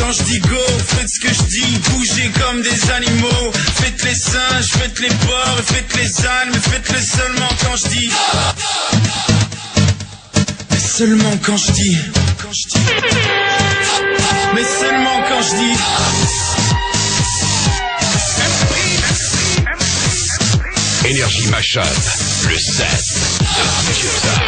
Quand je dis go, faites ce que je dis, bougez comme des animaux. Faites les singes, faites les porcs, faites les ânes, mais faites-le seulement quand je dis. Mais seulement quand je dis. Mais seulement quand je dis. Énergie Mashup, le set de DJ Sam.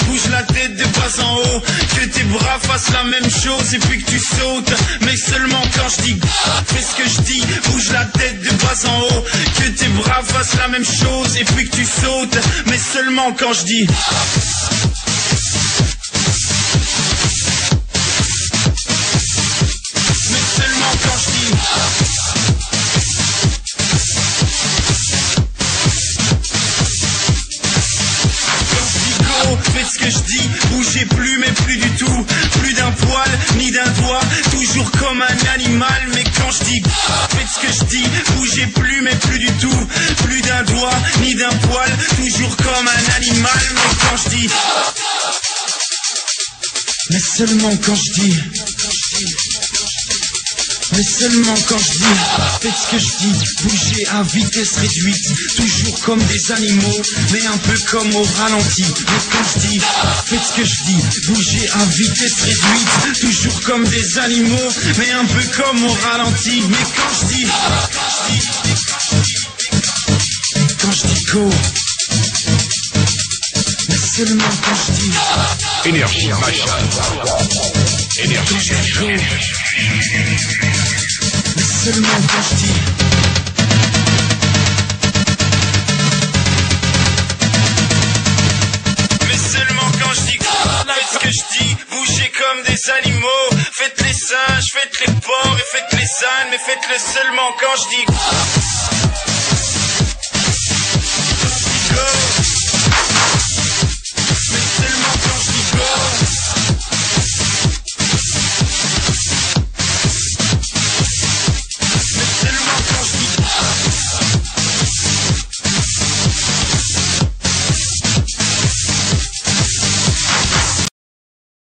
Bouge la tête de bas en haut, que tes bras fassent la même chose et puis que tu sautes, mais seulement quand je dis. Fais ce que je dis, bouge la tête de bas en haut, que tes bras fassent la même chose et puis que tu sautes, mais seulement quand je dis. Mais seulement quand je dis. Faites ce que je dis, bougez plus mais plus du tout. Plus d'un poil, ni d'un doigt, toujours comme un animal. Mais quand je dis, faites ce que je dis, bougez plus mais plus du tout. Plus d'un doigt, ni d'un poil, toujours comme un animal. Mais quand je dis, mais seulement quand je dis. Mais seulement quand je dis, faites ce que je dis, bougez à vitesse réduite, toujours comme des animaux, mais un peu comme au ralenti. Mais quand je dis, faites ce que je dis, bougez à vitesse réduite, toujours comme des animaux, mais un peu comme au ralenti. Mais quand je dis, quand je dis go, mais seulement quand je dis, Énergie Mashup. Énergie. Mais seulement quand je dis. Mais seulement quand je dis. Faites ce que je dis, bougez comme des animaux. Faites les singes, faites les porcs et faites les ânes, mais faites-le seulement quand je dis. Go.